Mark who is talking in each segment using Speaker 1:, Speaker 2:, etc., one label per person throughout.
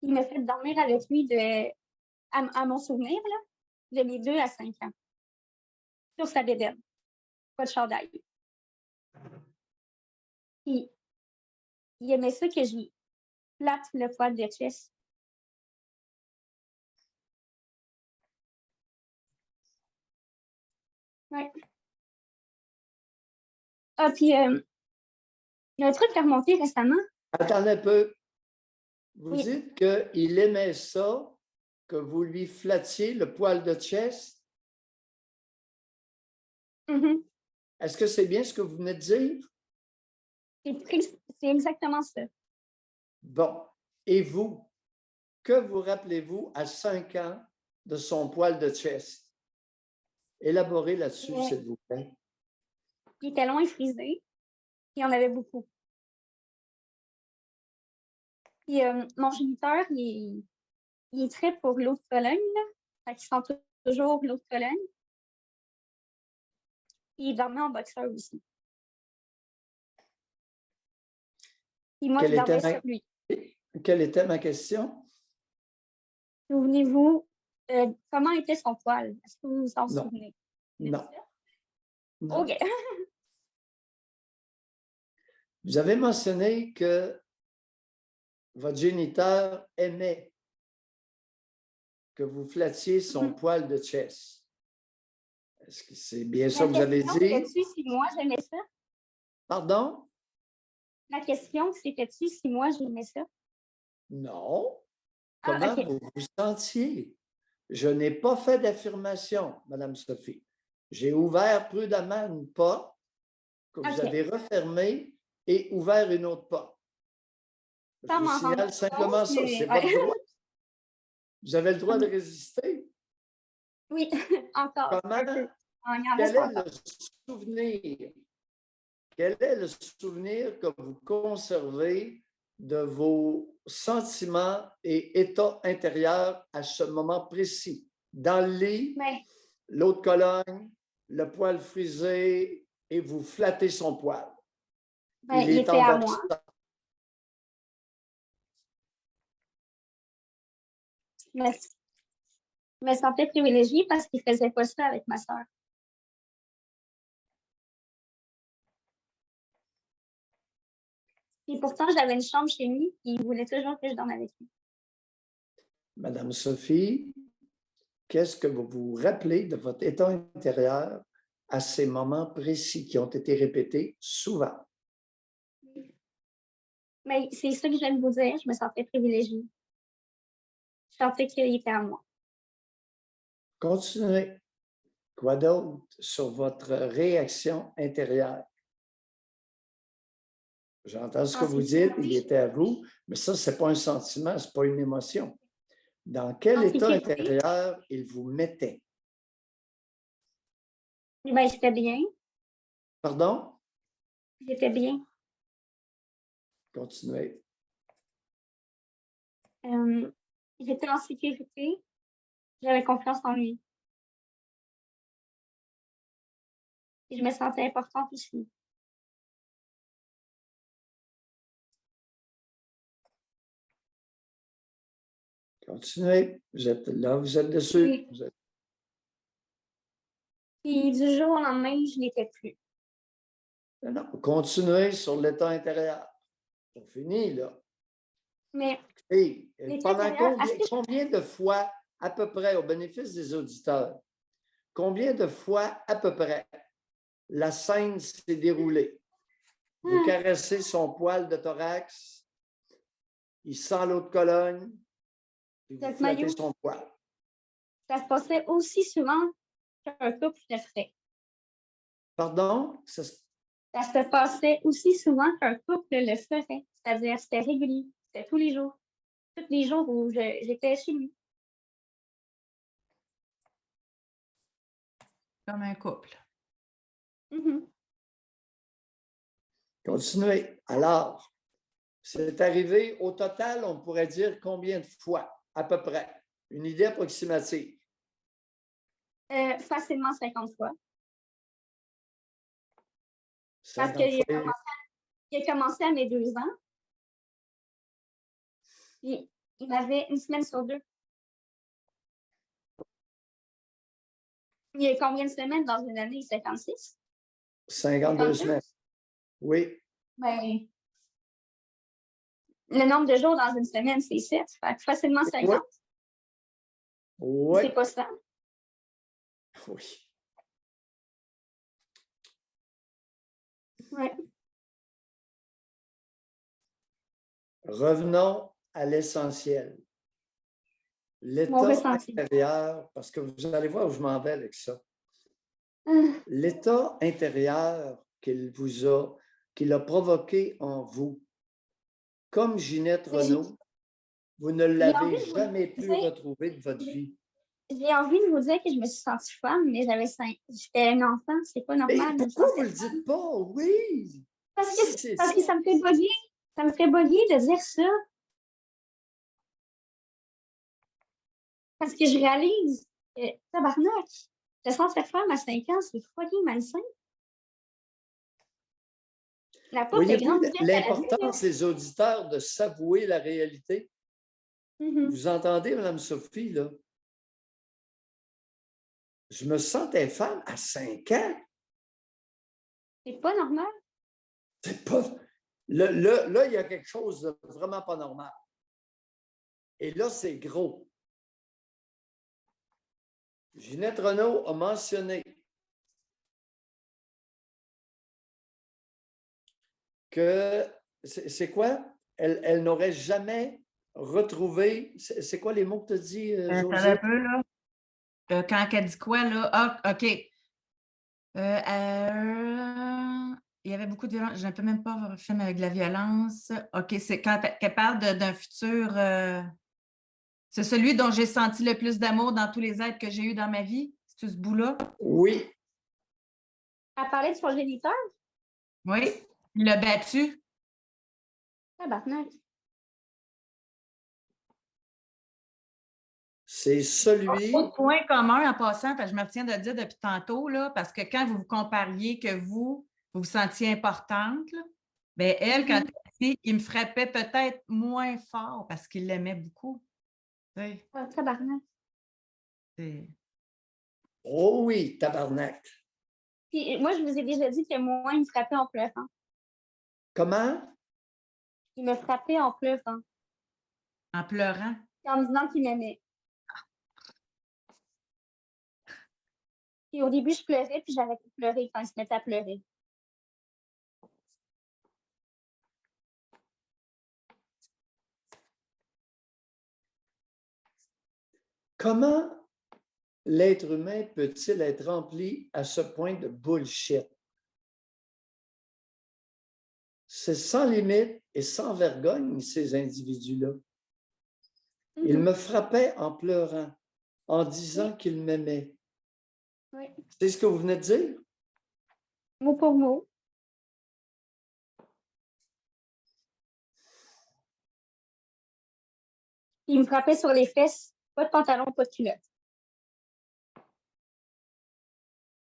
Speaker 1: Il m'a fait dormir avec lui à mon souvenir, là, de mes 2 à 5 ans, sur sa bédaine, pas de chandail. Puis, il aimait ça que je lui flatte le poil de chest. Ouais. Ah, puis, il y a un truc qui a remonté récemment.
Speaker 2: Attendez un peu. Vous
Speaker 1: Oui.
Speaker 2: dites qu'il aimait ça, que vous lui flattiez le poil de chest.
Speaker 1: Mhm.
Speaker 2: Est-ce que c'est bien ce que vous venez de dire?
Speaker 1: C'est exactement ça.
Speaker 2: Bon. Et vous, que vous rappelez-vous à 5 ans de son poil de chest? Élaborez là-dessus,
Speaker 1: Mais
Speaker 2: s'il vous plaît.
Speaker 1: il était long et frisé. Il y en avait beaucoup. Puis, mon géniteur, il est très pour l'eau de Cologne, là. Fait qu'il sent toujours l'eau de Cologne. Puis, il dormait en boxeur aussi. Puis moi, je dormais sur lui.
Speaker 2: Quelle était ma question?
Speaker 1: Souvenez-vous, comment était son poil? Est-ce que vous vous en
Speaker 2: Non.
Speaker 1: souvenez?
Speaker 2: Non. Non.
Speaker 1: OK.
Speaker 2: Vous avez mentionné que votre géniteur aimait que vous flattiez son poil de chest. Est-ce que c'est bien ça que vous avez dit?
Speaker 1: C'était-tu si moi j'aimais ça?
Speaker 2: Pardon?
Speaker 1: La question, c'était-tu si moi j'aimais ça?
Speaker 2: Non.
Speaker 1: Ah,
Speaker 2: Comment
Speaker 1: OK.
Speaker 2: vous vous sentiez? Je n'ai pas fait d'affirmation, Madame Sophie. J'ai ouvert prudemment une porte que vous
Speaker 1: OK.
Speaker 2: avez refermée et ouvert une autre porte. Je vous signale simplement ça. C'est votre droit. Vous avez le droit de résister.
Speaker 1: Oui, encore un peu.
Speaker 2: Quel est le souvenir? Quel est le souvenir que vous conservez de vos sentiments et états intérieurs à ce moment précis? Dans le lit, l'eau de Cologne, le poil frisé et vous flattez son poil.
Speaker 1: Il était à moi. Je me sentais privilégiée parce qu'il ne faisait pas ça avec ma soeur. Et pourtant, j'avais une chambre chez lui et il voulait toujours que je dorme avec lui.
Speaker 2: Madame Sophie, qu'est-ce que vous vous rappelez de votre état intérieur à ces moments précis qui ont été répétés souvent?
Speaker 1: Mais c'est ça que je viens de vous dire, je me sentais privilégiée. Je sentais qu'il était à moi.
Speaker 2: Continuez. Quoi d'autre sur votre réaction intérieure? J'entends ce que vous dites, il était à vous, mais ça, ce n'est pas un sentiment, ce n'est pas une émotion. Dans quel état intérieur il vous mettait?
Speaker 1: J'étais bien.
Speaker 2: Pardon?
Speaker 1: J'étais bien.
Speaker 2: Continuez.
Speaker 1: J'étais en sécurité. J'avais confiance en lui. Et je me sentais importante aussi.
Speaker 2: Continuez. Vous êtes là, vous êtes dessus.
Speaker 1: Puis du jour au lendemain, je n'étais plus.
Speaker 2: Non, continuez sur l'état intérieur. On finit, là.
Speaker 1: Mais
Speaker 2: Et pendant combien de fois, à peu près, au bénéfice des auditeurs, combien de fois, à peu près, la scène s'est déroulée? Vous caressez son poil de thorax, il sent l'eau de Cologne, puis vous flattez son poil.
Speaker 1: Ça se passait aussi souvent qu'un couple le ferait.
Speaker 2: Pardon?
Speaker 1: Ça se passait aussi souvent qu'un couple le ferait. C'est-à-dire, c'était régulier. C'était tous les jours. Tous les jours où j'étais chez lui.
Speaker 3: Comme un couple.
Speaker 2: Continuez. Alors, c'est arrivé au total, on pourrait dire combien de fois, à peu près? Une idée approximative.
Speaker 1: Facilement 50 fois.
Speaker 2: 50
Speaker 1: Parce qu'il
Speaker 2: fois.
Speaker 1: a commencé à mes 2 ans. Puis, Il m'avait une semaine sur 2. Il y a combien de semaines dans une année? 56?
Speaker 2: 52 semaines.
Speaker 1: 59?
Speaker 2: Oui.
Speaker 1: Ben, le nombre de jours dans une semaine, c'est 7. Fait que facilement 50.
Speaker 2: Oui.
Speaker 1: C'est pas ça.
Speaker 2: Oui.
Speaker 1: Ouais.
Speaker 2: Revenons à l'essentiel.
Speaker 1: Mon
Speaker 2: L'état
Speaker 1: ressenti.
Speaker 2: intérieur, parce que vous allez voir où je m'en vais avec ça.
Speaker 1: Ah,
Speaker 2: L'état intérieur qu'il a provoqué en vous, comme Ginette
Speaker 1: J'ai
Speaker 2: Renaud, vous ne
Speaker 1: j'ai
Speaker 2: l'avez
Speaker 1: envie de vous
Speaker 2: jamais pu
Speaker 1: dire,
Speaker 2: retrouver de votre vie.
Speaker 1: j'ai envie de vous dire que je me suis sentie femme, mais j'étais un enfant, c'est pas
Speaker 2: Mais
Speaker 1: normal, je me
Speaker 2: pourquoi vous
Speaker 1: sentais
Speaker 2: ne le
Speaker 1: femme.
Speaker 2: dites pas? Oui!
Speaker 1: Parce que,
Speaker 2: C'est
Speaker 1: parce
Speaker 2: ça.
Speaker 1: que ça me fait bugger. Ça me fait bugger de dire ça. Parce que je réalise que, tabarnak, se sentir femme à 5 ans, c'est fucking malsain. La porte est
Speaker 2: Voyez-vous
Speaker 1: grande ouverte à la vie, là.
Speaker 2: l'importance des auditeurs de s'avouer la réalité? Vous entendez, Mme Sophie, là? Je me sentais femme à 5 ans.
Speaker 1: C'est pas normal.
Speaker 2: C'est pas. Là, il y a quelque chose de vraiment pas normal. Et là, c'est gros. Ginette Renaud a mentionné que, c'est quoi? Elle n'aurait jamais retrouvé, c'est quoi les mots que tu as dit,
Speaker 3: Attends un
Speaker 2: José?
Speaker 3: peu, là. Quand elle dit quoi, là? Ah, OK. Il y avait beaucoup de violence. Je ne peux même pas avoir un film avec de la violence. OK, c'est quand elle parle d'un futur. C'est celui dont j'ai senti le plus d'amour dans tous les êtres que j'ai eus dans ma vie. C'est ce bout-là?
Speaker 2: Oui,
Speaker 1: Elle parlait de son géniteur.
Speaker 3: Oui. Il l'a battu.
Speaker 1: Tabarnak.
Speaker 2: c'est celui.
Speaker 3: Autre point commun en passant, parce que je me retiens de le dire depuis tantôt, là, parce que quand vous vous compariez que vous vous sentiez importante, là, bien, elle, quand elle dit, il me frappait peut-être moins fort parce qu'il l'aimait beaucoup. Tu sais,
Speaker 1: Ah, tabarnak.
Speaker 3: c'est-
Speaker 2: Oh oui, tabarnak.
Speaker 1: Puis, moi, je vous ai déjà dit que moi, il me frappait en pleurant.
Speaker 2: Comment?
Speaker 1: Il me frappait en pleurant.
Speaker 3: en pleurant.
Speaker 1: En me disant qu'il m'aimait. Puis au début, je pleurais, puis j'arrêtais de pleurer quand il se mettait à pleurer.
Speaker 2: Comment l'être humain peut-il être rempli à ce point de bullshit? C'est sans limite et sans vergogne, ces individus-là. Il me frappait en pleurant, en disant qu'il m'aimait.
Speaker 1: Oui.
Speaker 2: C'est ce que vous venez de dire?
Speaker 1: Mot pour mot. Il me frappait sur les fesses. Pas de pantalon, pas de culotte.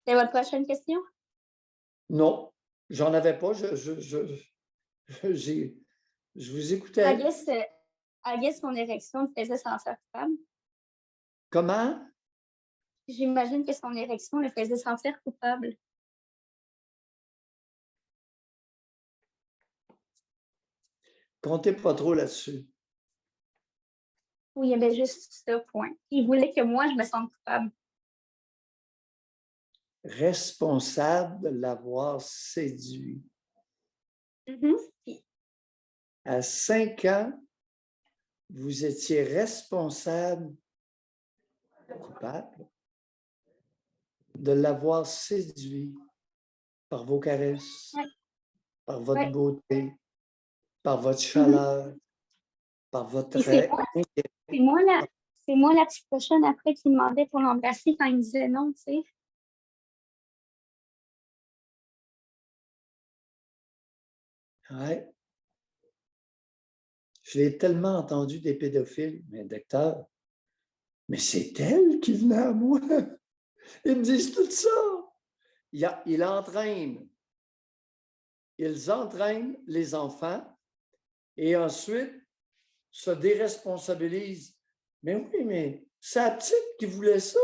Speaker 1: C'est votre prochaine question?
Speaker 2: Non, j'en avais pas. Je vous écoutais.
Speaker 1: I guess son érection me faisait sentir coupable.
Speaker 2: Comment?
Speaker 1: J'imagine que son érection le faisait sentir coupable.
Speaker 2: Comptez pas trop là-dessus.
Speaker 1: Oui, il y avait juste ce point. Il voulait que moi, je me sente coupable.
Speaker 2: Responsable de l'avoir séduit.
Speaker 1: Puis,
Speaker 2: À 5 ans, vous étiez responsable, coupable, de l'avoir séduit par vos caresses,
Speaker 1: ouais,
Speaker 2: par votre
Speaker 1: ouais.
Speaker 2: beauté, par votre chaleur, par votre
Speaker 1: Puis c'est moi, c'est moi la petite cochonne après qui demandait pour l'embrasser quand il me disait non, tu sais.
Speaker 2: Ouais. Je l'ai tellement entendu des pédophiles, mais docteur, mais c'est elle qui venait à moi. Ils me disent tout ça. Ils entraînent les enfants et ensuite, se déresponsabilise. Mais oui, mais c'est la petite qui voulait ça.